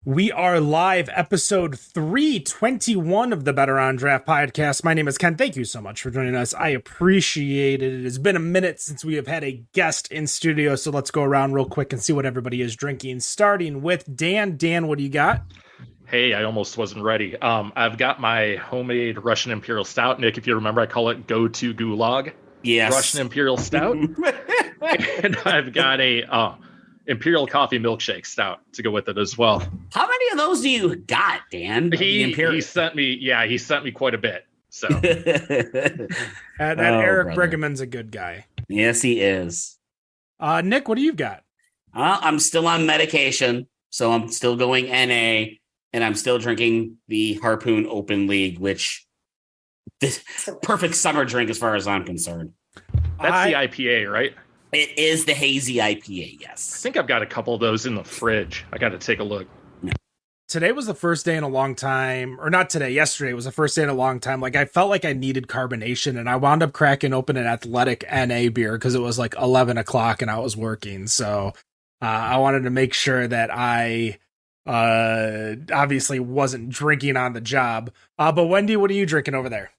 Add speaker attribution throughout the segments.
Speaker 1: We are live, episode 321 of the Better on Draft podcast. My name is Ken. Thank you so much for joining us. I appreciate it. It has been a minute since we have had a guest in studio, so let's go around real quick and see what everybody is drinking. Starting with Dan. Dan, what do you got?
Speaker 2: Hey, I almost wasn't ready. I've got my homemade Russian Imperial Stout. Nick, if you remember, I call it Go To Gulag.
Speaker 3: Yes.
Speaker 2: Russian Imperial Stout. And I've got a Imperial Coffee Milkshake Stout to go with it as well.
Speaker 3: How many of those do you got, Dan?
Speaker 2: He sent me quite a bit. So
Speaker 1: Eric Brigham,'s a good guy.
Speaker 3: Yes, he is.
Speaker 1: Nick, what do you got?
Speaker 3: I'm still on medication, so I'm still going NA, and I'm still drinking the Harpoon Open League, which this perfect summer drink as far as I'm concerned.
Speaker 2: That's the IPA, right?
Speaker 3: It is the hazy IPA,
Speaker 2: I
Speaker 3: yes.
Speaker 2: think I've got a couple of those in the fridge. I got to take a look.
Speaker 1: Today was the first day in a long time, or not today, yesterday was the first day in a long time. Like, I felt like I needed carbonation, and I wound up cracking open an Athletic NA beer because it was like 11 o'clock and I was working. So I wanted to make sure that I obviously wasn't drinking on the job. But Wendy, what are you drinking over there?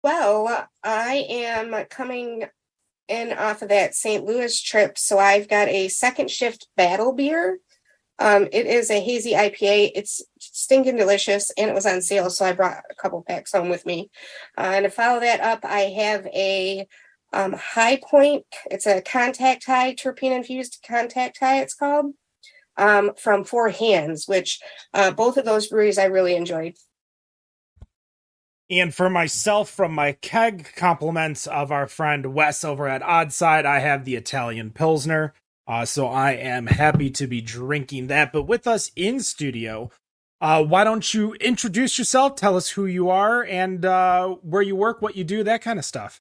Speaker 4: Well, I am coming in off of that St. Louis trip, so I've got a second shift battle beer. It is a hazy IPA. It's stinking delicious, and it was on sale, so I brought a couple packs home with me. And to follow that up, I have a High Point. It's a contact high, terpene infused contact high, it's called, from Four Hands, which both of those breweries I really enjoyed.
Speaker 1: And for myself, from my keg compliments of our friend Wes over at Oddside, I have the Italian Pilsner. So I am happy to be drinking that. But with us in studio, why don't you introduce yourself, tell us who you are and where you work, what you do, that kind of stuff.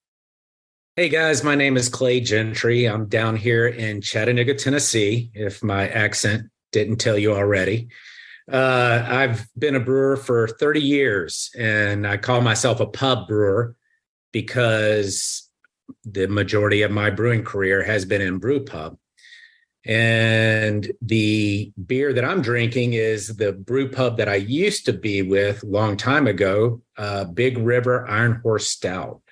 Speaker 5: Hey guys, my name is Clay Gentry. I'm down here in Chattanooga, Tennessee, if my accent didn't tell you already. I've been a brewer for 30 years, and I call myself a pub brewer because the majority of my brewing career has been in brew pub. And the beer that I'm drinking is the brew pub that I used to be with a long time ago, Big River Iron Horse Stout.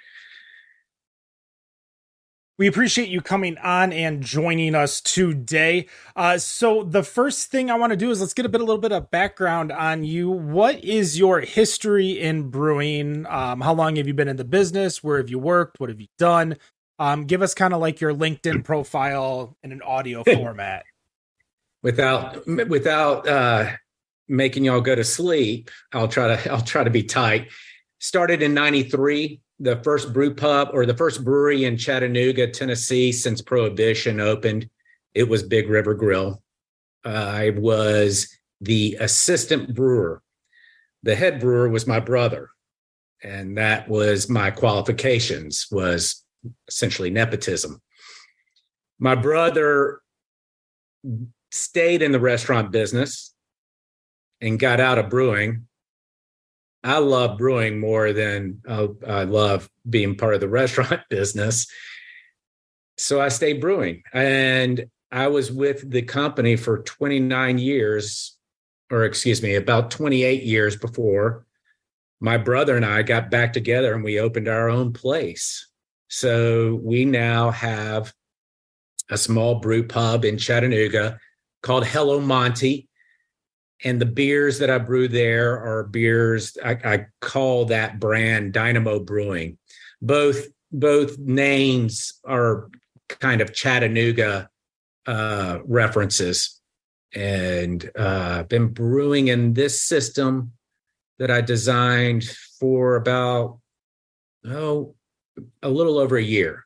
Speaker 1: We appreciate you coming on and joining us today. So the first thing I want to do is let's get a little bit of background on you. What is your history in brewing? How long have you been in the business? Where have you worked? What have you done? Give us kind of like your LinkedIn profile in an audio format.
Speaker 5: Without making y'all go to sleep, I'll try to be tight. Started in 93. The first brew pub or the first brewery in Chattanooga, Tennessee, since Prohibition opened, it was Big River Grill. I was the assistant brewer. The head brewer was my brother, and that was my qualifications, was essentially nepotism. My brother stayed in the restaurant business and got out of brewing. I love brewing more than I love being part of the restaurant business. So I stayed brewing, and I was with the company for 29 years, or excuse me, about 28 years before my brother and I got back together and we opened our own place. So we now have a small brew pub in Chattanooga called Hello Monty. And the beers that I brew there are beers, I call that brand Dynamo Brewing. Both names are kind of Chattanooga references. And I've been brewing in this system that I designed for about, a little over a year.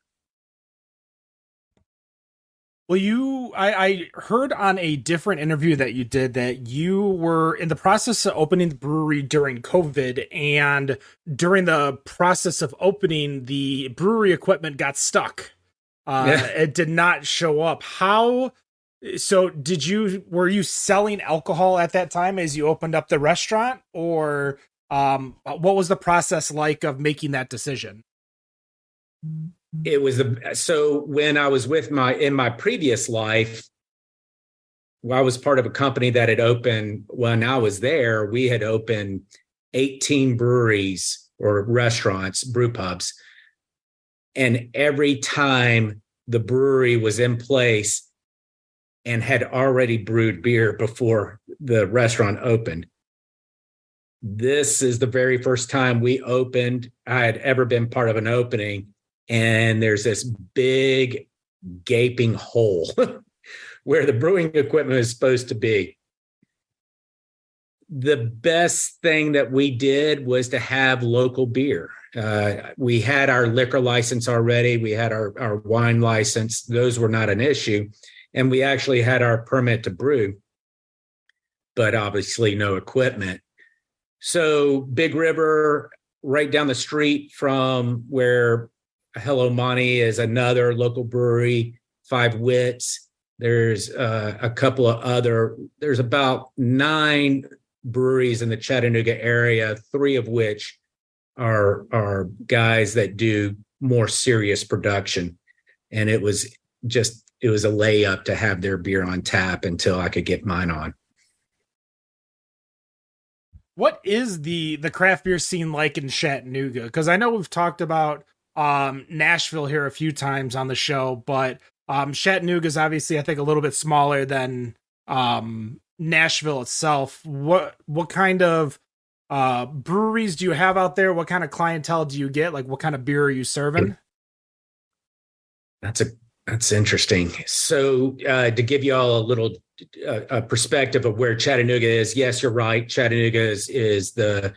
Speaker 1: Well, I heard on a different interview that you did that you were in the process of opening the brewery during COVID, and during the process of opening, the brewery equipment got stuck. It did not show up. So were you selling alcohol at that time as you opened up the restaurant, or what was the process like of making that decision?
Speaker 5: It was so when I was in my previous life, I was part of a company that had opened, when I was there, we had opened 18 breweries or restaurants, brew pubs. And every time the brewery was in place and had already brewed beer before the restaurant opened. This is the very first time I had ever been part of an opening, and there's this big gaping hole where the brewing equipment is supposed to be. The best thing that we did was to have local beer. We had our liquor license already. We had our wine license. Those were not an issue. And we actually had our permit to brew, but obviously no equipment. So Big River, right down the street from where Hello Monty is, another local brewery, Five Wits. There's a couple of there's about 9 breweries in the Chattanooga area, 3 of which are guys that do more serious production. And it was a layup to have their beer on tap until I could get mine on.
Speaker 1: What is the craft beer scene like in Chattanooga? Because I know we've talked about Nashville here a few times on the show, but Chattanooga is obviously, I think, a little bit smaller than Nashville itself. What kind of breweries do you have out there? What kind of clientele do you get? Like, what kind of beer are you serving?
Speaker 5: That's interesting. So to give you all a little perspective of where Chattanooga is, yes, you're right. Chattanooga is the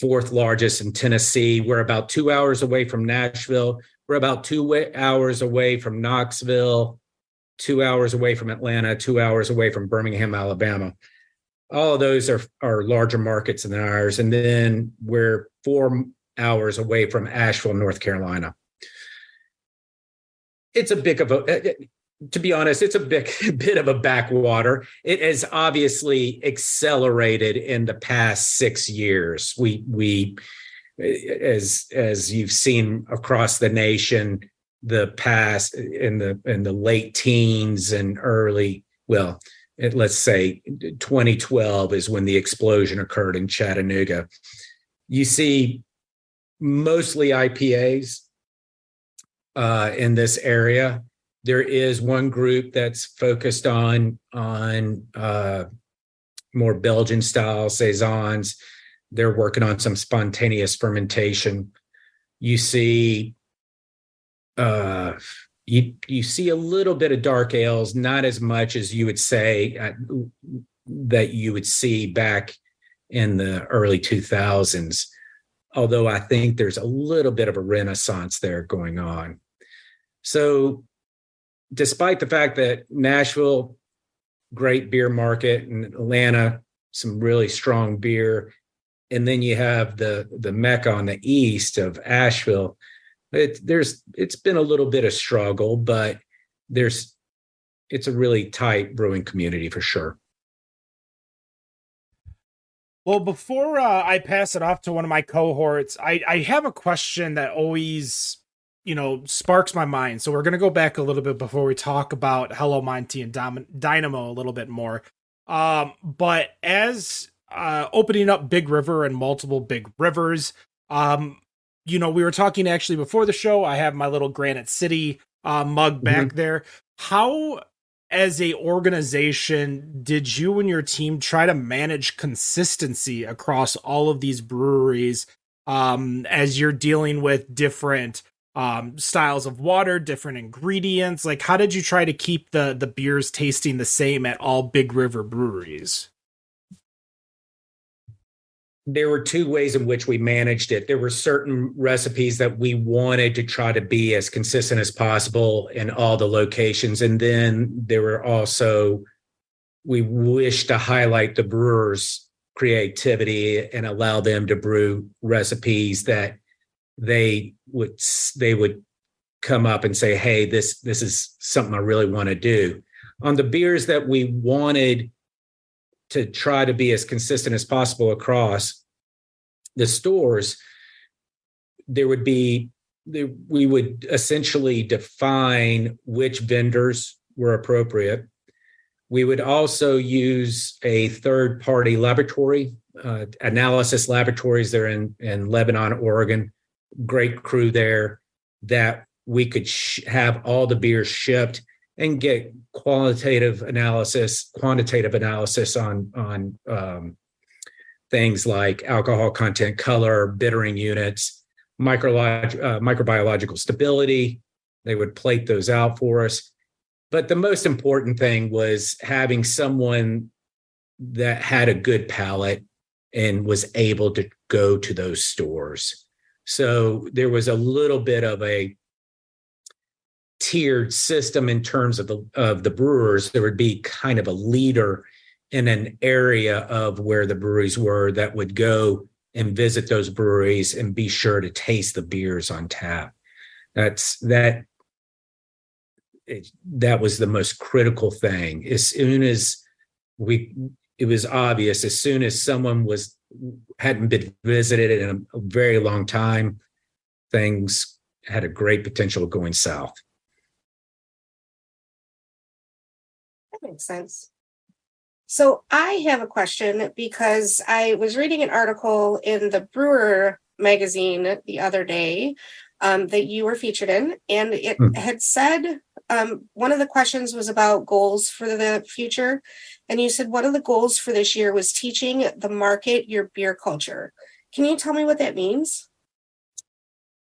Speaker 5: 4th largest in Tennessee. We're about 2 hours away from Nashville. We're about 2 hours away from Knoxville, 2 hours away from Atlanta, 2 hours away from Birmingham, Alabama. All of those are larger markets than ours. And then we're 4 hours away from Asheville, North Carolina. It's a bit of to be honest, it's a bit of a backwater. It has obviously accelerated in the past 6 years. We as you've seen across the nation, the past in the late teens and early, let's say 2012 is when the explosion occurred in Chattanooga. You see mostly IPAs in this area. There is one group that's focused on more Belgian style saisons. They're working on some spontaneous fermentation. You see you see a little bit of dark ales, not as much as you would say that you would see back in the early 2000s. Although I think there's a little bit of a renaissance there going on. So despite the fact that Nashville, great beer market, and Atlanta, some really strong beer, and then you have the Mecca on the east of Asheville, it's been a little bit of struggle, but it's a really tight brewing community for sure.
Speaker 1: Well, before I pass it off to one of my cohorts, I have a question that always, sparks my mind. So we're going to go back a little bit before we talk about Hello Monty and Dynamo a little bit more. But as opening up Big River and multiple big rivers, we were talking actually before the show. I have my little Granite City mug back there. How, as a organization, did you and your team try to manage consistency across all of these breweries as you're dealing with different styles of water, different ingredients? Like, how did you try to keep the beers tasting the same at all Big River breweries?
Speaker 5: There were 2 ways in which we managed it. There were certain recipes that we wanted to try to be as consistent as possible in all the locations. And then there were also, we wished to highlight the brewers' creativity and allow them to brew recipes that they would come up and say, hey, this is something I really want to do. On the beers that we wanted to try to be as consistent as possible across the stores, we would essentially define which vendors were appropriate. We would also use a third-party laboratory, analysis laboratories there in Lebanon, Oregon. Great crew there that we could have all the beers shipped and get quantitative analysis on things like alcohol content, color, bittering units, microbiological stability. They would plate those out for us. But the most important thing was having someone that had a good palate and was able to go to those stores. So there was a little bit of a tiered system in terms of the brewers. There would be kind of a leader in an area of where the breweries were that would go and visit those breweries and be sure to taste the beers on tap. That was the most critical thing. As soon as it was obvious, as soon as someone hadn't been visited in a very long time, things had a great potential of going south.
Speaker 4: That makes sense. So I have a question because I was reading an article in the Brewer magazine the other day that you were featured in, and it had said one of the questions was about goals for the future. And you said one of the goals for this year was teaching the market your beer culture. Can you tell me what that means?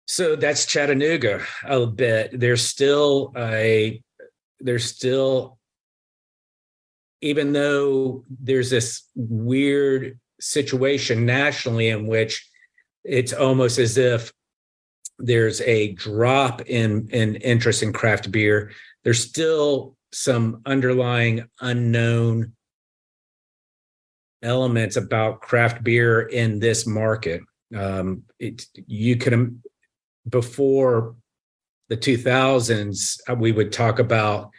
Speaker 5: So that's Chattanooga a bit. There's still, even though there's this weird situation nationally in which it's almost as if there's a drop in interest in craft beer, there's still some underlying unknown elements about craft beer in this market. Before the 2000s, we would talk about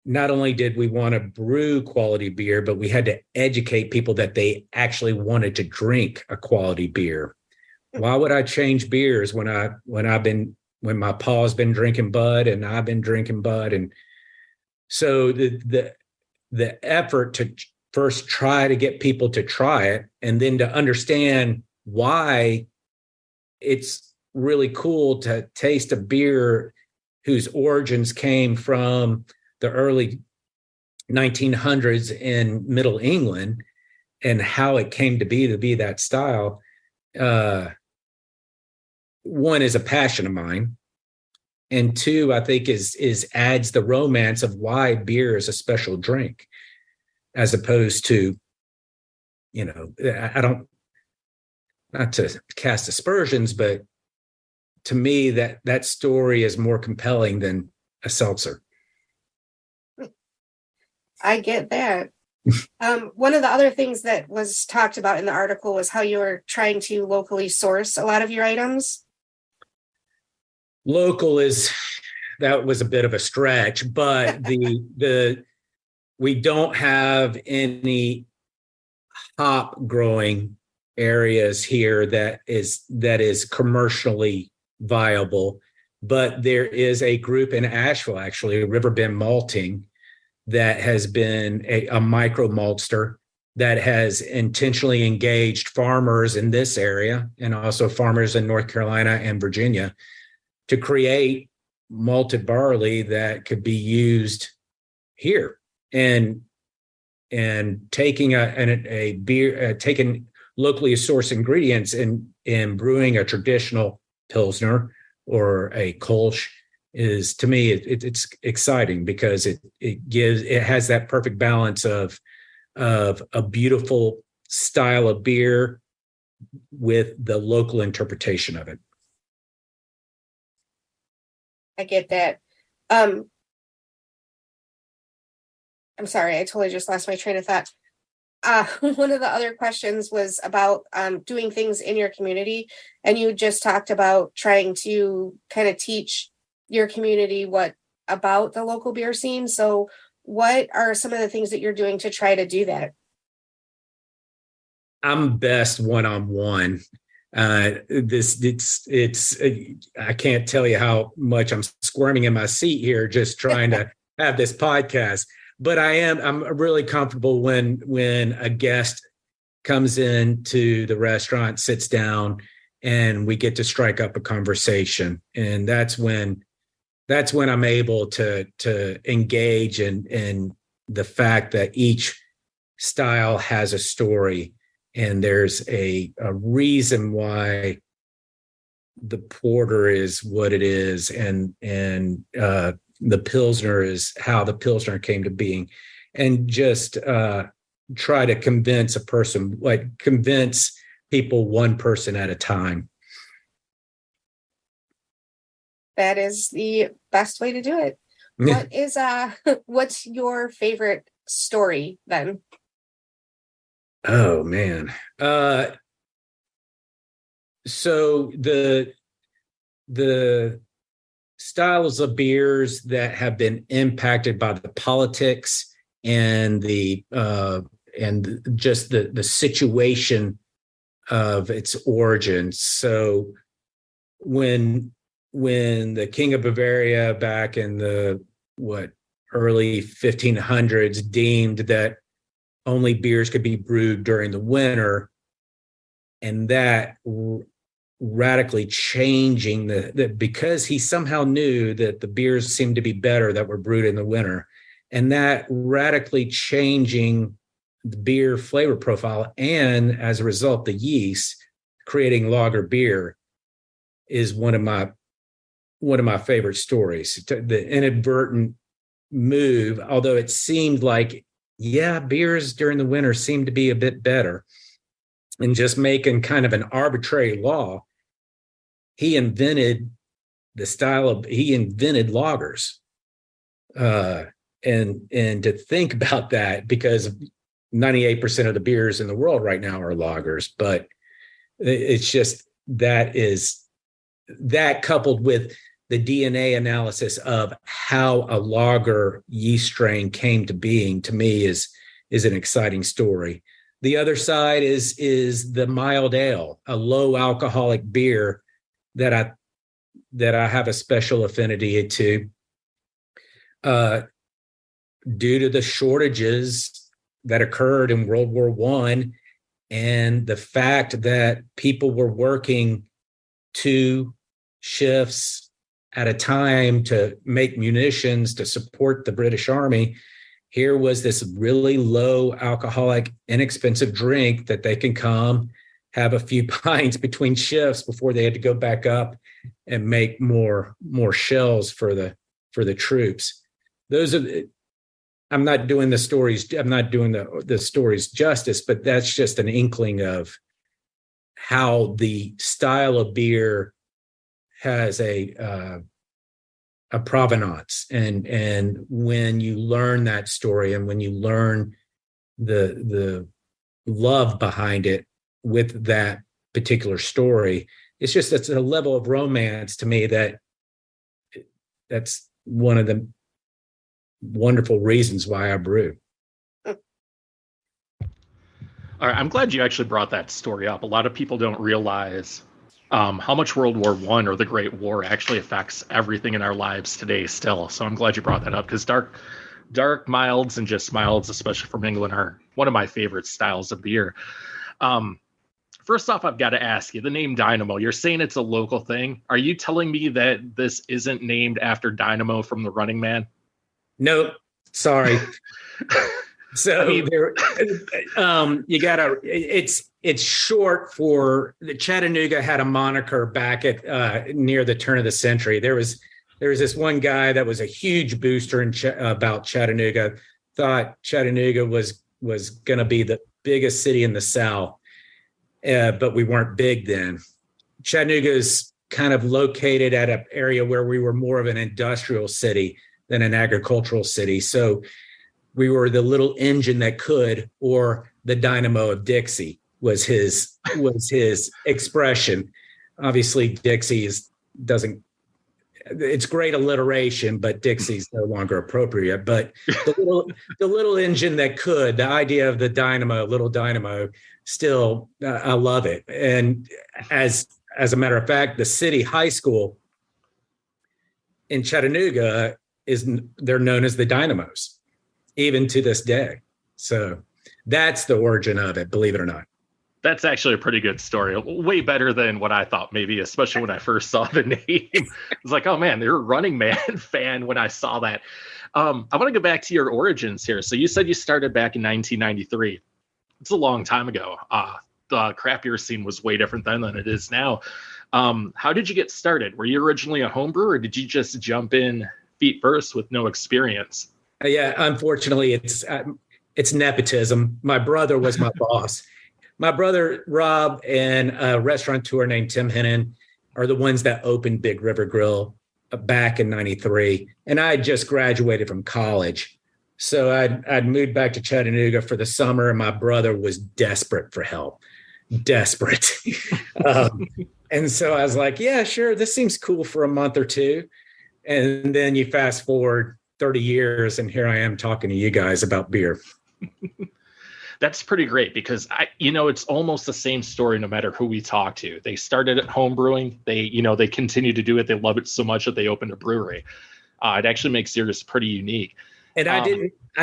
Speaker 5: not only did we want to brew quality beer, but we had to educate people that they actually wanted to drink a quality beer. Why would I change beers when my pa's been drinking Bud and I've been drinking Bud? And so the effort to first try to get people to try it and then to understand why it's really cool to taste a beer whose origins came from the early 1900s in Middle England and how it came to be that style. One is a passion of mine. And two, I think is adds the romance of why beer is a special drink, as opposed to, I don't, not to cast aspersions, but to me that story is more compelling than a seltzer.
Speaker 4: I get that. One of the other things that was talked about in the article was how you were trying to locally source a lot of your items.
Speaker 5: That was a bit of a stretch, but we don't have any hop growing areas here that is commercially viable, but there is a group in Asheville, actually, Riverbend Malting, that has been a micro maltster that has intentionally engaged farmers in this area and also farmers in North Carolina and Virginia to create malted barley that could be used here, and taking a beer, taking locally sourced ingredients and brewing a traditional Pilsner or a Kolsch is, to me, it's exciting because it has that perfect balance of a beautiful style of beer with the local interpretation of it.
Speaker 4: I get that. I'm sorry, I totally just lost my train of thought. One of the other questions was about doing things in your community, and you just talked about trying to kind of teach your community what about the local beer scene. So what are some of the things that you're doing to try to do that?
Speaker 5: I'm best one-on-one. I can't tell you how much I'm squirming in my seat here just trying to have this podcast. but I'm really comfortable when a guest comes into the restaurant, sits down, and we get to strike up a conversation. And that's when I'm able to engage in the fact that each style has a story, and there's a reason why the porter is what it is, and the Pilsner is how the Pilsner came to being, and just try to convince people one person at a time.
Speaker 4: That is the best way to do it. What is what's your favorite story then?
Speaker 5: Oh man. So the styles of beers that have been impacted by the politics and just the situation of its origins. So when the King of Bavaria back in the early 1500s deemed that only beers could be brewed during the winter, and that radically changing because he somehow knew that the beers seemed to be better that were brewed in the winter, and that radically changing the beer flavor profile, and as a result the yeast creating lager beer, is one of my favorite stories. The inadvertent move, although it seemed like, yeah, beers during the winter seemed to be a bit better, and just making kind of an arbitrary law, he invented lagers. And to think about that, because 98% of the beers in the world right now are lagers, but it's just that coupled with the DNA analysis of how a lager yeast strain came to being, to me is an exciting story. The other side is the mild ale, a low alcoholic beer that I have a special affinity to, due to the shortages that occurred in World War I, and the fact that people were working 2 shifts at a time to make munitions to support the British Army. Here was this really low alcoholic, inexpensive drink that they can come, have a few pints between shifts before they had to go back up and make more shells for the troops. Those are, I'm not doing the stories justice, but that's just an inkling of how the style of beer has a provenance, and when you learn that story, and when you learn the love behind it with that particular story, it's a level of romance to me that's one of the wonderful reasons why I brew.
Speaker 2: All right, I'm glad you actually brought that story up. A lot of people don't realize how much World War I or the Great War actually affects everything in our lives today still. So I'm glad you brought that up, because dark milds and just milds, especially from England, are one of my favorite styles of beer. First off, I've got to ask you, the name Dynamo, you're saying it's a local thing. Are you telling me that this isn't named after Dynamo from The Running Man?
Speaker 5: No, sorry. So I mean, you gotta. It's short for the Chattanooga had a moniker back at near the turn of the century. There was this one guy that was a huge booster about Chattanooga. Thought Chattanooga was going to be the biggest city in the South, but we weren't big then. Chattanooga is kind of located at an area where we were more of an industrial city than an agricultural city. So we were the little engine that could, or the dynamo of Dixie was his expression. Obviously, Dixie doesn't. It's great alliteration, but Dixie's no longer appropriate. But the little engine that could, the idea of the dynamo, little dynamo, still, I love it. And as a matter of fact, the city high school in Chattanooga they're known as the Dynamos. even to this day. So that's the origin of it, believe it or not.
Speaker 2: That's actually a pretty good story. Way better than what I thought, maybe, especially when I first saw the name. It's like, oh man, they're a Running Man fan when I saw that. I want to go back to your origins here. So you said you started back in 1993. It's a long time ago. The craft beer scene was way different then than it is now. How did you get started? Were you originally a home brewer, or did you just jump in feet first with no experience?
Speaker 5: Yeah, unfortunately, it's nepotism. My brother was my boss. My brother, Rob, and a restaurateur named Tim Hennon are the ones that opened Big River Grill back in 93. And I had just graduated from college. So I'd moved back to Chattanooga for the summer, and my brother was desperate for help. Desperate. And so I was like, yeah, sure. This seems cool for a month or two. And then you fast forward 30 years, and here I am talking to you guys about beer.
Speaker 2: That's pretty great because it's almost the same story no matter who we talk to. They started at home brewing. They continue to do it. They love it so much that they opened a brewery. It actually makes yours pretty unique.
Speaker 5: And I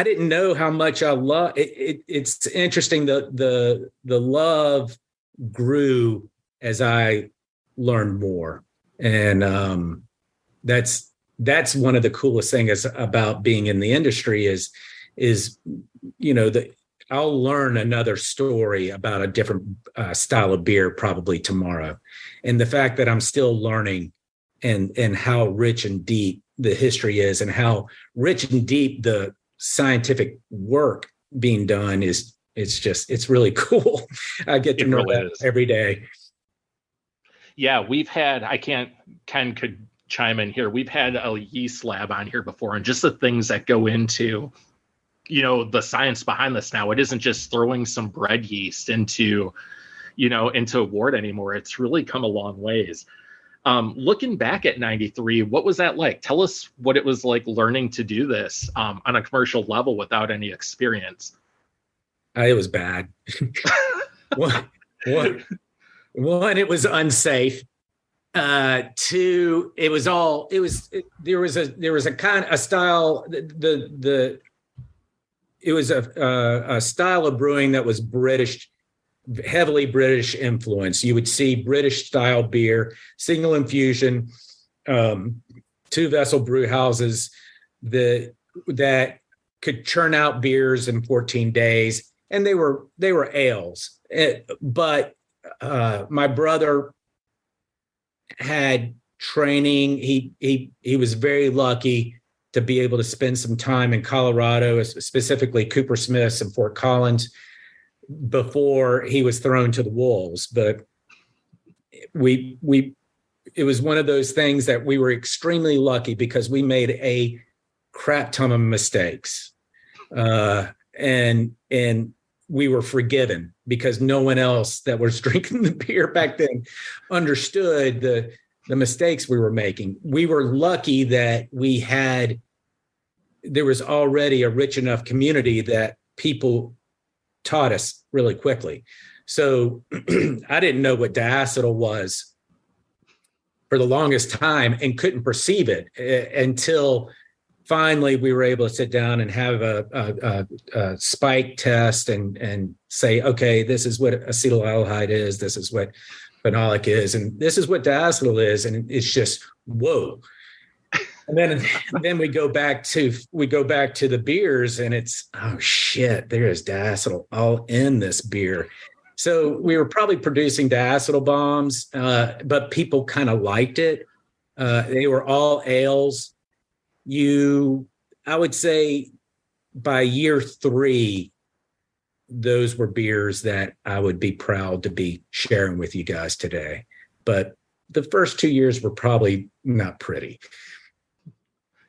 Speaker 5: didn't know how much I love it. It's interesting. The love grew as I learned more. And that's one of the coolest things about being in the industry is I'll learn another story about a different style of beer probably tomorrow. And the fact that I'm still learning and how rich and deep the history is and how rich and deep the scientific work being done it's really cool. I get to know that every day.
Speaker 2: Yeah, Ken could chime in here. We've had a yeast lab on here before, and just the things that go into the science behind this now. It isn't just throwing some bread yeast into a wort anymore. It's really come a long ways. Looking back at 93, what was that like? Tell us what it was like learning to do this on a commercial level without any experience.
Speaker 5: It was bad. One, it was unsafe. Two, there was a kind of style. It was a style of brewing that was British, heavily British influence. You would see British style beer, single infusion, 2-vessel brew houses that could churn out beers in 14 days, and they were ales. But my brother had training. He was very lucky to be able to spend some time in Colorado, specifically Cooper Smith's and Fort Collins, before he was thrown to the wolves. But it was one of those things that we were extremely lucky because we made a crap ton of mistakes. And we were forgiven because no one else that was drinking the beer back then understood the mistakes we were making. We were lucky that there was already a rich enough community that people taught us really quickly. So I didn't know what diacetyl was for the longest time and couldn't perceive it until finally we were able to sit down and have a spike test and say, okay, this is what acetaldehyde is. This is what phenolic is. And this is what diacetyl is. And it's just, whoa. And then we go back to the beers, and it's, oh shit, there is diacetyl all in this beer. So we were probably producing diacetyl bombs, but people kind of liked it. They were all ales. I would say by year 3, those were beers that I would be proud to be sharing with you guys today. But the first 2 years were probably not pretty.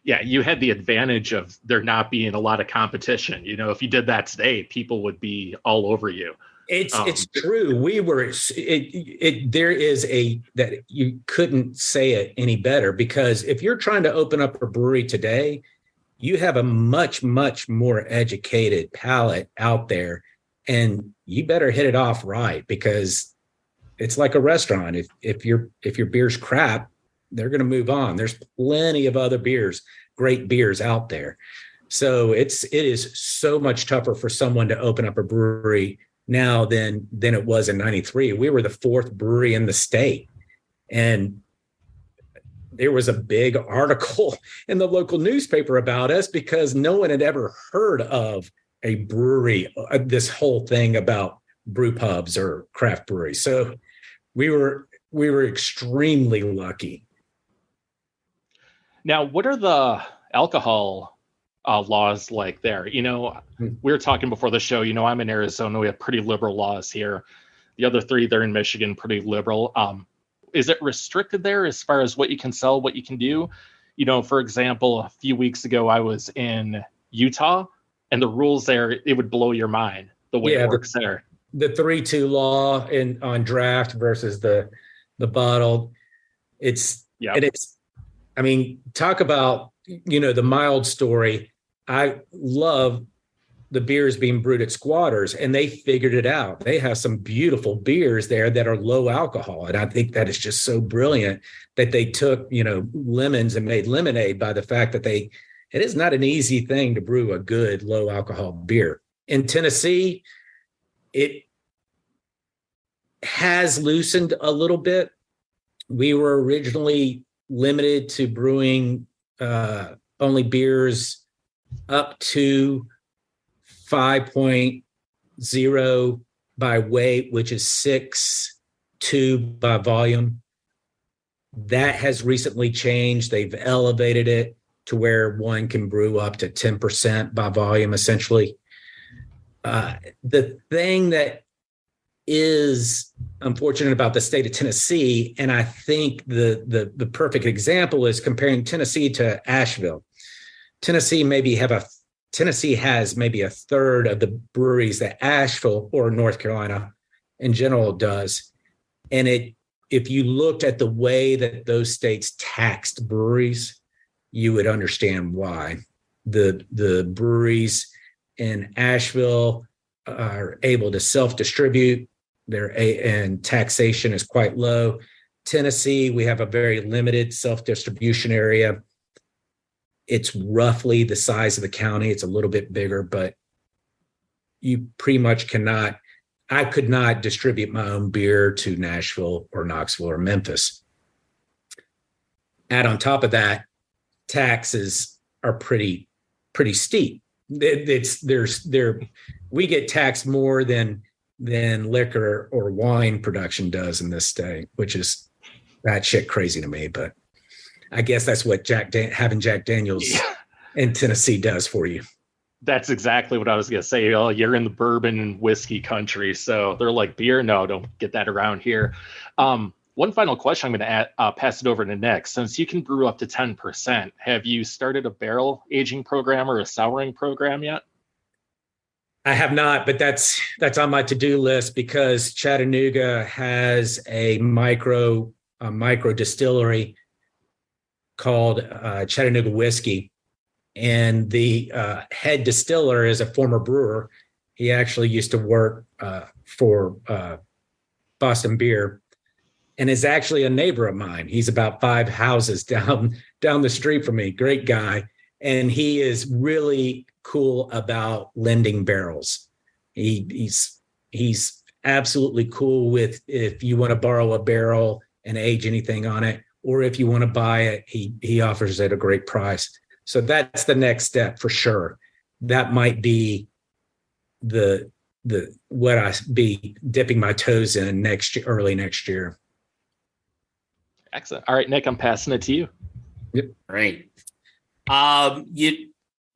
Speaker 2: Yeah, you had the advantage of there not being a lot of competition. If you did that today, people would be all over you.
Speaker 5: It's true. We were. There is that you couldn't say it any better, because if you're trying to open up a brewery today, you have a much, much more educated palate out there, and you better hit it off right, because it's like a restaurant. If your beer's crap, they're going to move on. There's plenty of other great beers out there. So it is so much tougher for someone to open up a brewery now than it was in 93. We were the fourth brewery in the state. And there was a big article in the local newspaper about us because no one had ever heard of a brewery, this whole thing about brew pubs or craft breweries. So we were extremely lucky.
Speaker 2: Now, what are the alcohol laws like there? You know, we were talking before the show, you know, I'm in Arizona. We have pretty liberal laws here. The other three, they're in Michigan, pretty liberal. Is it restricted there as far as what you can sell, what you can do? You know, for example, a few weeks ago, I was in Utah, and the rules there, it would blow your mind the way it works there.
Speaker 5: The 3-2 law on draft versus the bottled. I mean, talk about, you know, the mild story. I love the beers being brewed at Squatters, and they figured it out. They have some beautiful beers there that are low alcohol. And I think that is just so brilliant that they took, you know, lemons and made lemonade by the fact that it is not an easy thing to brew a good low alcohol beer. In Tennessee, it has loosened a little bit. We were originally limited to brewing only beers up to 5.0 by weight, which is 6.2 by volume. That has recently changed. They've elevated it to where one can brew up to 10% by volume, essentially. The thing that is unfortunate about the state of Tennessee, and I think the perfect example is comparing Tennessee to Asheville. Tennessee has maybe a third of the breweries that Asheville or North Carolina in general does. And if you looked at the way that those states taxed breweries, you would understand why. The breweries in Asheville are able to self-distribute, and taxation is quite low. Tennessee, we have a very limited self-distribution area. It's roughly the size of the county. It's a little bit bigger, but you pretty much I could not distribute my own beer to Nashville or Knoxville or Memphis. Add on top of that, taxes are pretty steep. We get taxed more than liquor or wine production does in this state, which is batshit crazy to me. But I guess that's what having Jack Daniels in Tennessee does for you.
Speaker 2: That's exactly what I was going to say. Oh, you're in the bourbon and whiskey country. So they're like, beer? No, don't get that around here. One final question. I'm going to pass it over to Nick. Since you can brew up to 10%, have you started a barrel aging program or a souring program yet?
Speaker 5: I have not, but that's on my to-do list because Chattanooga has a micro distillery called Chattanooga Whiskey. And the head distiller is a former brewer. He actually used to work for Boston Beer and is actually a neighbor of mine. He's about 5 houses down the street from me. Great guy. And he is really cool about lending barrels. He's absolutely cool with if you want to borrow a barrel and age anything on it, or if you want to buy it, he offers it at a great price. So that's the next step for sure. That might be the what I be dipping my toes in early next year.
Speaker 2: Excellent. All right, Nick, I'm passing it to you.
Speaker 5: Yep.
Speaker 3: Great.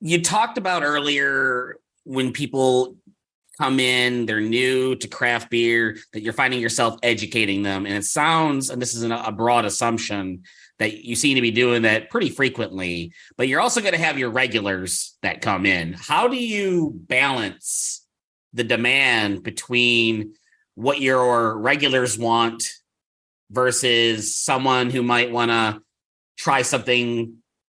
Speaker 3: You talked about earlier when people come in, they're new to craft beer, that you're finding yourself educating them. And it sounds, and this is a broad assumption, that you seem to be doing that pretty frequently, but you're also going to have your regulars that come in. How do you balance the demand between what your regulars want versus someone who might want to try something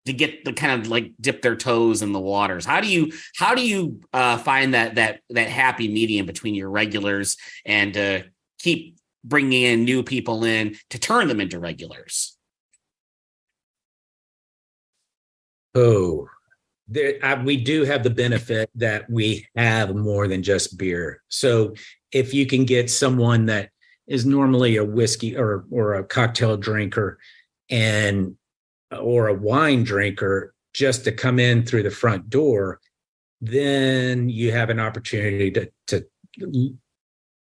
Speaker 3: to get the kind of like dip their toes in the waters? How do you find that happy medium between your regulars and keep bringing in new people in to turn them into regulars?
Speaker 5: Oh, we do have the benefit that we have more than just beer. So if you can get someone that is normally a whiskey or a cocktail drinker or a wine drinker just to come in through the front door, then you have an opportunity to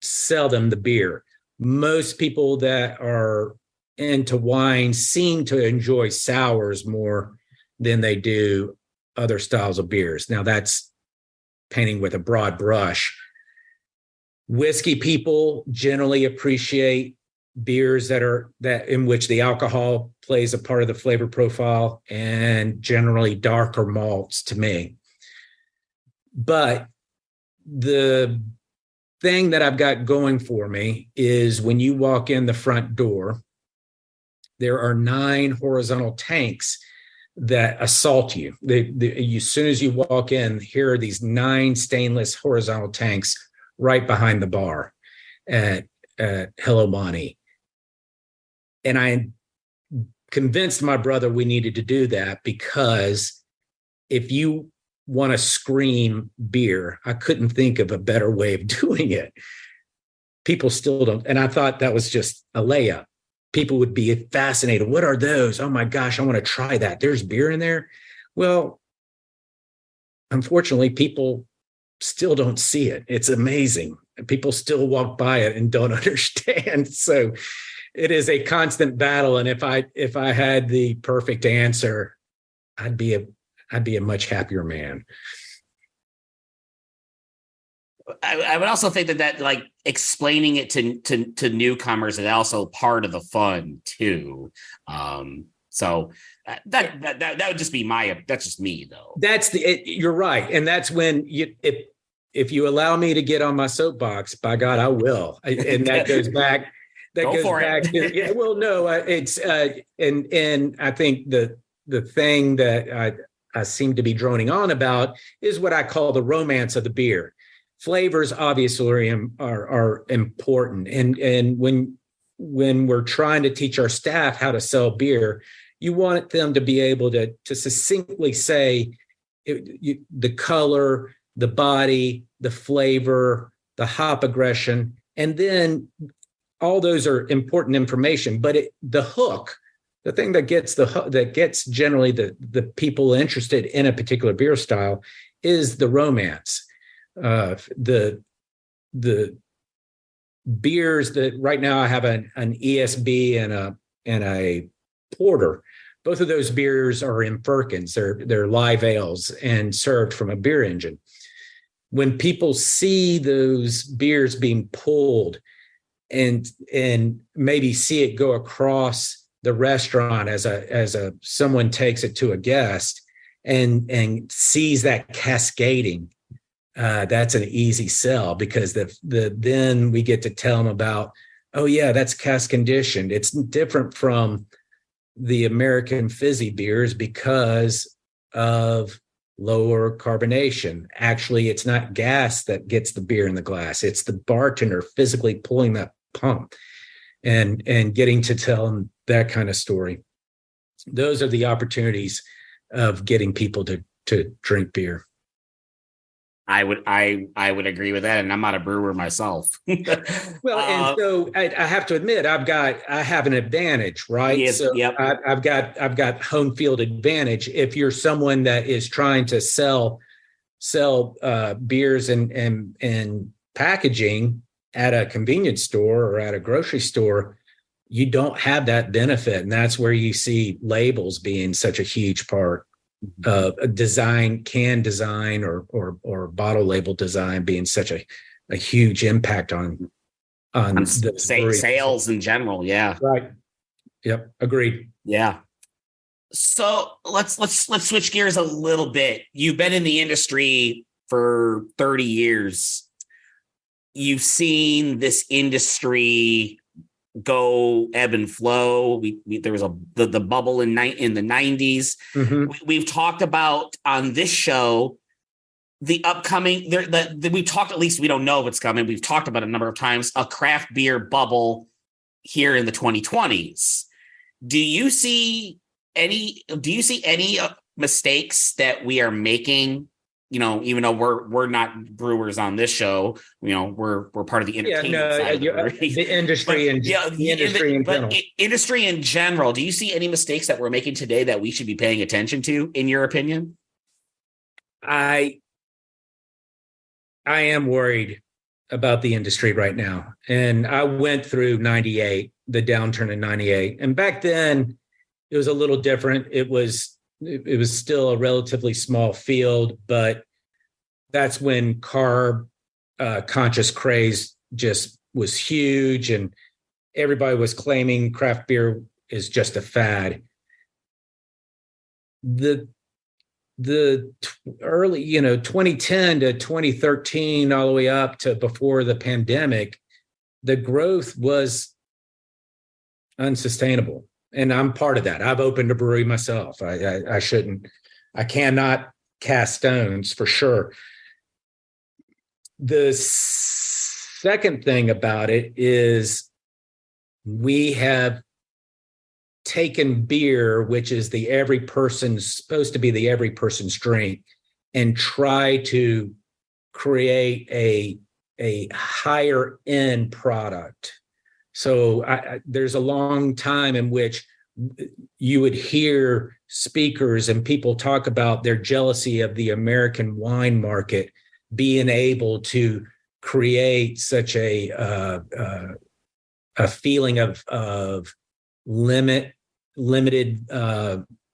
Speaker 5: sell them the beer. Most people that are into wine seem to enjoy sours more than they do other styles of beers. Now, that's painting with a broad brush. Whiskey people generally appreciate beers that in which the alcohol plays a part of the flavor profile, and generally darker malts to me. But the thing that I've got going for me is when you walk in the front door, there are 9 horizontal tanks that assault you. As soon as you walk in, here are these 9 stainless horizontal tanks right behind the bar at Hello Monty. And I convinced my brother we needed to do that, because if you want to scream beer, I couldn't think of a better way of doing it. People still don't. And I thought that was just a layup. People would be fascinated. What are those? Oh my gosh, I want to try that. There's beer in there. Well, unfortunately, people still don't see it. It's amazing. People still walk by it and don't understand. So it is a constant battle. And if I had the perfect answer, I'd be a much happier man.
Speaker 3: I would also think that like explaining it to newcomers is also part of the fun too. So that would just be that's just me though.
Speaker 5: You're right. And that's when if you allow me to get on my soapbox, by God, I will. And that goes back. Yeah, well, no, it's and I think the thing that I seem to be droning on about is what I call the romance of the beer. Flavors obviously are important, and when we're trying to teach our staff how to sell beer, you want them to be able to succinctly say the color, the body, the flavor, the hop aggression, and then all those are important information. But the hook, the thing that gets generally the people interested in a particular beer style, is the romance. The beers that right now I have an ESB and a porter. Both of those beers are in firkins. They're live ales and served from a beer engine. When people see those beers being pulled and maybe see it go across the restaurant as someone takes it to a guest and sees that cascading, that's an easy sell, because then we get to tell them about, oh yeah, that's cask conditioned. It's different from the American fizzy beers because of lower carbonation. Actually, it's not gas that gets the beer in the glass. It's the bartender physically pulling that pump and getting to tell them that kind of story. Those are the opportunities of getting people to drink beer.
Speaker 3: I would agree with that, and I'm not a brewer myself.
Speaker 5: Well, and so I have to admit, I have an advantage, right?
Speaker 3: Yes,
Speaker 5: so
Speaker 3: yep.
Speaker 5: I've got home field advantage. If you're someone that is trying to sell beers and packaging at a convenience store or at a grocery store, you don't have that benefit, and that's where you see labels being such a huge part. Can design or bottle label design being such a huge impact on the
Speaker 3: sales in general. Yeah.
Speaker 5: Right. Yep. Agreed.
Speaker 3: Yeah. So let's switch gears a little bit. You've been in the industry for 30 years. You've seen this industry go ebb and flow. There was the bubble in the 90s.
Speaker 5: Mm-hmm.
Speaker 3: We've talked about on this show the upcoming. We've talked, at least we don't know if it's coming. We've talked about it a number of times, a craft beer bubble here in the 2020s. Do you see any mistakes that we are making? You know, even though we're not brewers on this show, you know, we're part of the entertainment side of the brewery.
Speaker 5: The industry
Speaker 3: But,
Speaker 5: and
Speaker 3: yeah,
Speaker 5: the industry in general.
Speaker 3: Industry in general. Do you see any mistakes that we're making today that we should be paying attention to, in your opinion?
Speaker 5: I am worried about the industry right now. And I went through 98, the downturn in 98. And back then it was a little different. It was still a relatively small field, but that's when carb conscious craze just was huge. And everybody was claiming craft beer is just a fad. The early, 2010 to 2013, all the way up to before the pandemic, the growth was unsustainable. And I'm part of that. I've opened a brewery myself. I cannot cast stones for sure. The second thing about it is we have taken beer, which is supposed to be the every person's drink, and try to create a higher end product. So there's a long time in which you would hear speakers and people talk about their jealousy of the American wine market being able to create such a feeling of limited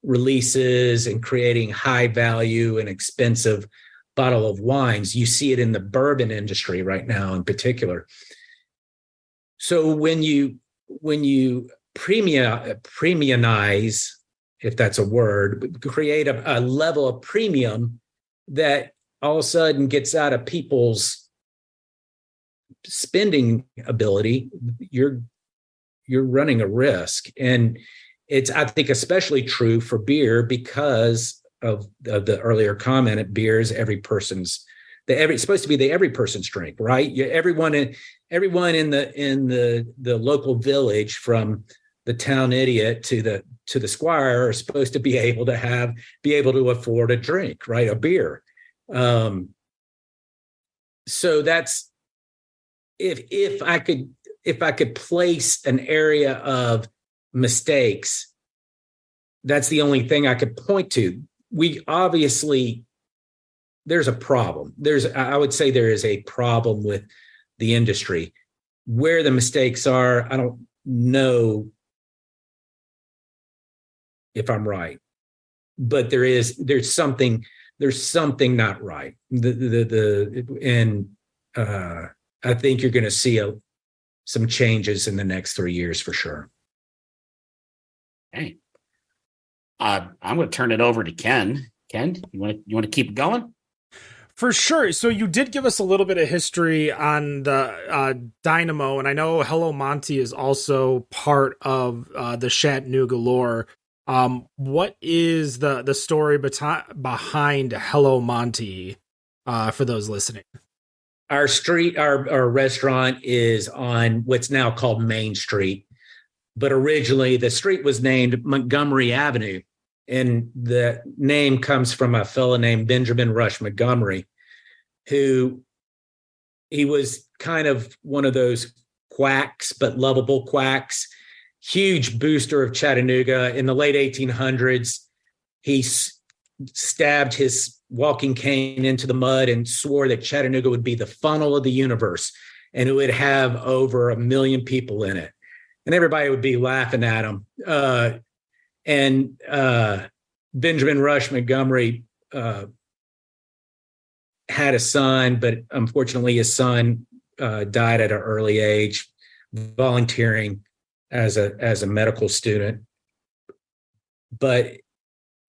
Speaker 5: releases and creating high value and expensive bottle of wines. You see it in the bourbon industry right now in particular. So when you premiumize, if that's a word, create a level of premium that all of a sudden gets out of people's spending ability, you're running a risk. And it's, I think, especially true for beer because of the earlier comment at beer is it's supposed to be the every person's drink, right? Everyone in the local village, from the town idiot to the squire, are supposed to be able to afford a drink, right? A beer. So that's, if I could place an area of mistakes, that's the only thing I could point to. We obviously, there's a problem. I would say there is a problem with the industry. Where the mistakes are, I don't know if I'm right, but there's something not right. I think you're going to see some changes in the next 3 years for sure.
Speaker 3: Hey, I'm going to turn it over to Ken. Ken, you want to keep going?
Speaker 1: For sure. So you did give us a little bit of history on the Dynamo, and I know Hello Monty is also part of the Chattanooga lore. What is the story behind Hello Monty for those listening?
Speaker 5: Our restaurant is on what's now called Main Street, but originally the street was named Montgomery Avenue. And the name comes from a fellow named Benjamin Rush Montgomery, who he was kind of one of those quacks, but lovable quacks, huge booster of Chattanooga. In the late 1800s, he stabbed his walking cane into the mud and swore that Chattanooga would be the funnel of the universe and it would have over 1 million people in it. And everybody would be laughing at him. Benjamin Rush Montgomery had a son, but unfortunately his son died at an early age, volunteering as a medical student. And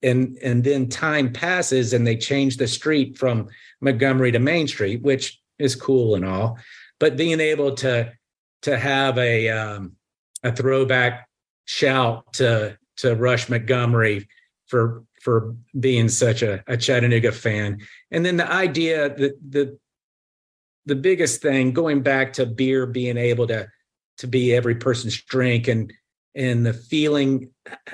Speaker 5: then time passes and they change the street from Montgomery to Main Street, which is cool and all, but being able to have a throwback shout to Rush Montgomery for being such a Chattanooga fan. And then the idea that the biggest thing, going back to beer being able to be every person's drink, and and the feeling,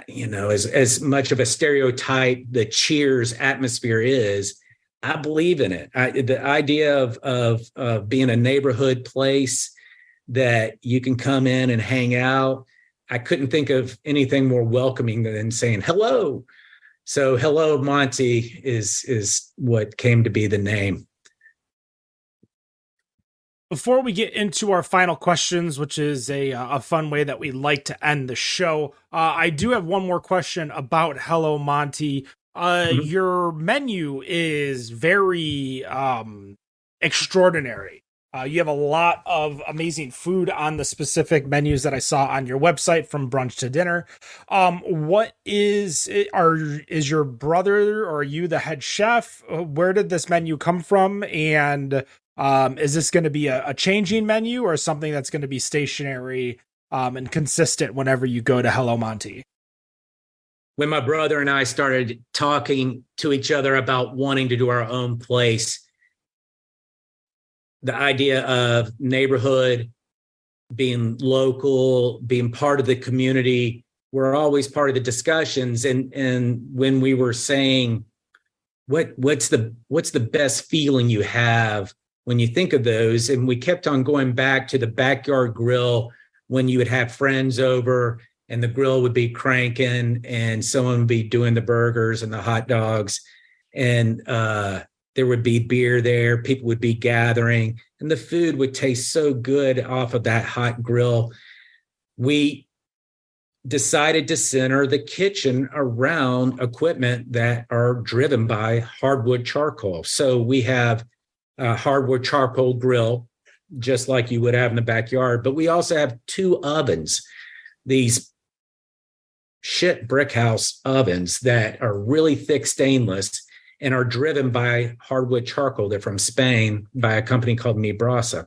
Speaker 5: as much of a stereotype the Cheers atmosphere is, I believe in it. The idea of being a neighborhood place that you can come in and hang out. I couldn't think of anything more welcoming than saying hello. So Hello Monty is what came to be the name.
Speaker 1: Before we get into our final questions, which is a fun way that we like to end the show, I do have one more question about Hello Monty. Your menu is very extraordinary. You have a lot of amazing food on the specific menus that I saw on your website, from brunch to dinner. What is your brother, or are you the head chef? Where did this menu come from? And is this going to be a changing menu, or something that's going to be stationary and consistent whenever you go to Hello Monty?
Speaker 5: When my brother and I started talking to each other about wanting to do our own place, the idea of neighborhood, being local, being part of the community, were always part of the discussions. And when we were saying, what's the best feeling you have when you think of those, and we kept on going back to the backyard grill when you would have friends over and the grill would be cranking and someone would be doing the burgers and the hot dogs, and there would be beer there, people would be gathering, and the food would taste so good off of that hot grill. We decided to center the kitchen around equipment that are driven by hardwood charcoal. So we have a hardwood charcoal grill, just like you would have in the backyard, but we also have 2 ovens, these brick house ovens that are really thick stainless and are driven by hardwood charcoal. They're from Spain, by a company called Mi Brasa.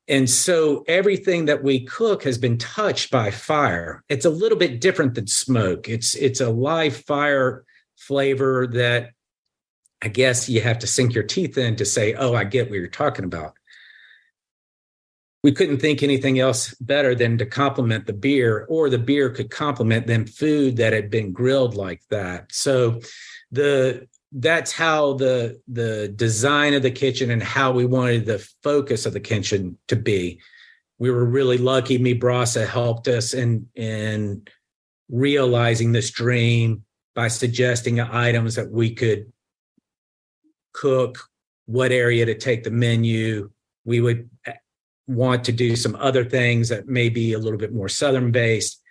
Speaker 5: And so everything that we cook has been touched by fire. It's a little bit different than smoke. It's a live fire flavor that I guess you have to sink your teeth in to say, oh, I get what you're talking about. We couldn't think anything else better than to complement the beer, or the beer could complement then food that had been grilled like that. So that's how the design of the kitchen and how we wanted the focus of the kitchen to be. We were really lucky. Mi Brasa helped us in realizing this dream by suggesting items that we could cook, what area to take the menu. We would want to do some other things that may be a little bit more Southern based.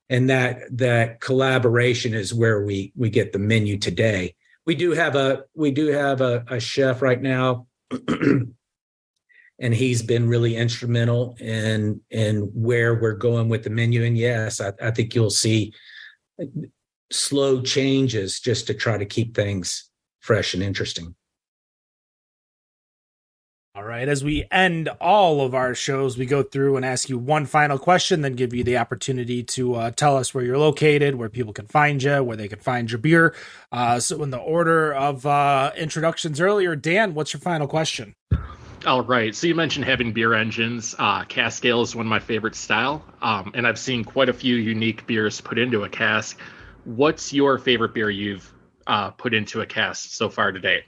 Speaker 5: And that collaboration is where we get the menu today. We do have a chef right now, and he's been really instrumental in where we're going with the menu. And yes, I think you'll see slow changes just to try to keep things fresh and interesting.
Speaker 1: All right. As we end all of our shows, we go through and ask you one final question, then give you the opportunity to tell us where you're located, where people can find you, where they can find your beer. So in the order of introductions earlier, Dan, what's your final question?
Speaker 2: All right. So you mentioned having beer engines. Cask ale is one of my favorite style. And I've seen quite a few unique beers put into a cask. What's your favorite beer you've put into a cask so far today?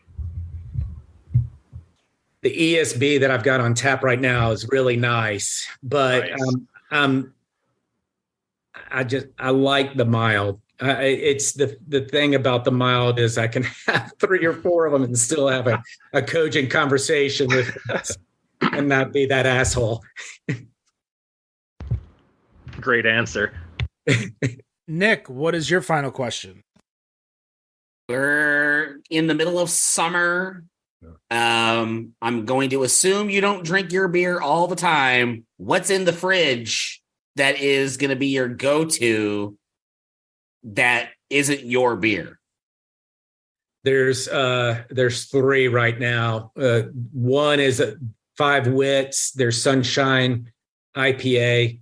Speaker 5: The ESB that I've got on tap right now is really nice, but nice. I like the mild. It's the thing about the mild is I can have 3 or 4 of them and still have a cogent conversation with us and not be that asshole.
Speaker 2: Great answer.
Speaker 1: Nick, what is your final question?
Speaker 3: We're in the middle of summer. I'm going to assume you don't drink your beer all the time. What's in the fridge that is going to be your go-to that isn't your beer?
Speaker 5: There's 3 right now. One is 5 Wits. There's Sunshine IPA.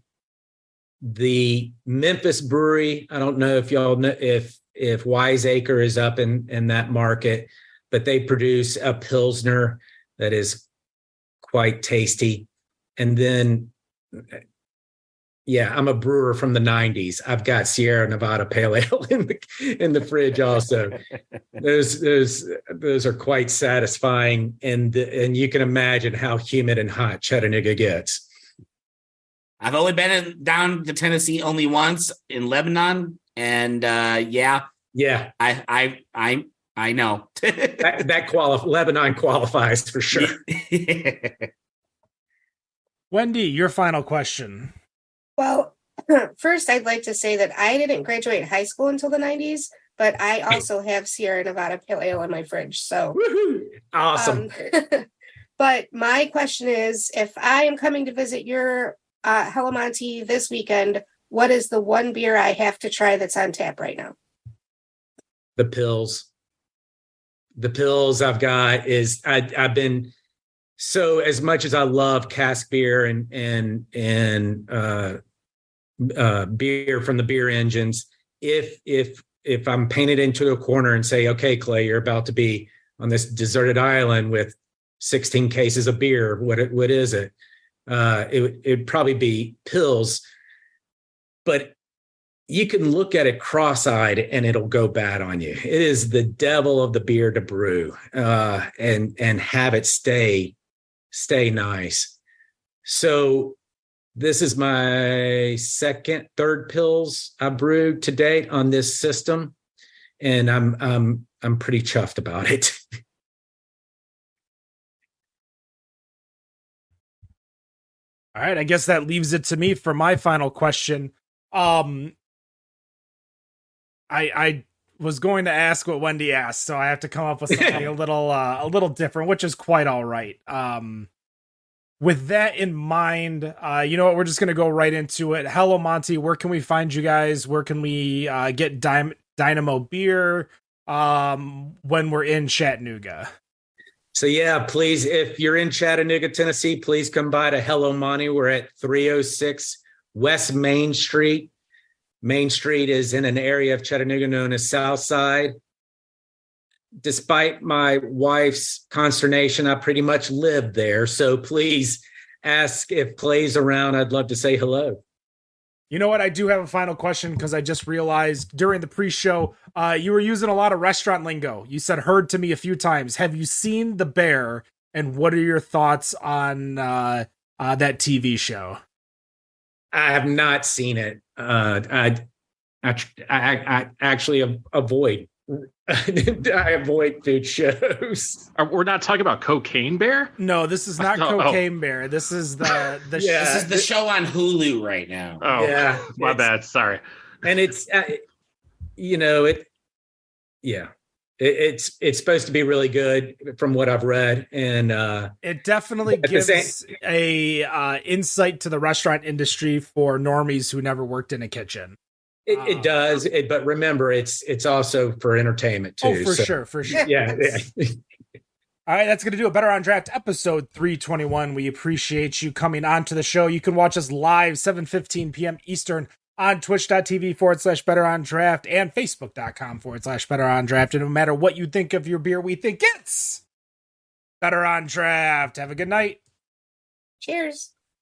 Speaker 5: The Memphis Brewery. I don't know if y'all know if Wiseacre is up in that market, but they produce a Pilsner that is quite tasty. And then I'm a brewer from the 90s. I've got Sierra Nevada Pale Ale in the fridge also. Those are quite satisfying, and you can imagine how humid and hot Chattanooga gets.
Speaker 3: I've only been down to Tennessee only once in Lebanon, and I know
Speaker 5: Lebanon qualifies for sure.
Speaker 1: Wendy, your final question.
Speaker 4: Well, first, I'd like to say that I didn't graduate high school until the 90s, but I also have Sierra Nevada Pale Ale in my fridge. So
Speaker 5: awesome.
Speaker 4: But my question is, if I am coming to visit your Hello Monty this weekend, what is the one beer I have to try that's on tap right now?
Speaker 5: The pills. The pills I've got is I've been, so as much as I love cask beer and beer from the beer engines, if I'm painted into a corner and say, okay, Clay, you're about to be on this deserted island with 16 cases of beer, what is it? It'd probably be pills, but you can look at it cross-eyed and it'll go bad on you. It is the devil of the beer to brew and have it stay nice. So this is my third pills I brewed to date on this system, and I'm pretty chuffed about it.
Speaker 1: All right, I guess that leaves it to me for my final question. I was going to ask what Wendy asked, so I have to come up with something a little different, which is quite all right. With that in mind, you know what? We're just going to go right into it. Hello, Monty. Where can we find you guys? Where can we get Dynamo beer when we're in Chattanooga?
Speaker 5: So please, if you're in Chattanooga, Tennessee, please come by to Hello Monty. We're at 306 West Main Street. Main Street is in an area of Chattanooga known as South Side. Despite my wife's consternation, I pretty much live there. So please ask if Clay's around. I'd love to say hello.
Speaker 1: You know what? I do have a final question because I just realized during the pre-show, you were using a lot of restaurant lingo. You said "heard" to me a few times. Have you seen The Bear? And what are your thoughts on that TV show?
Speaker 5: I have not seen it. I actually avoid. I avoid food shows.
Speaker 2: We're not talking about Cocaine Bear?
Speaker 1: No, this is not Cocaine Bear. This is the
Speaker 3: this is the show on Hulu right now.
Speaker 2: Oh, yeah, my bad. Sorry.
Speaker 5: And it's it's supposed to be really good from what I've read, and
Speaker 1: it definitely gives a insight to the restaurant industry for normies who never worked in a kitchen.
Speaker 5: It does, but remember, it's also for entertainment too.
Speaker 1: Oh, for sure.
Speaker 5: Yeah.
Speaker 1: All right, that's going to do it. Better on Draft episode 321. We appreciate you coming on to the show. You can watch us live 7:15 p.m. Eastern on twitch.tv/Better on Draft and facebook.com/Better on Draft. And no matter what you think of your beer, we think it's Better on Draft. Have a good night.
Speaker 4: Cheers.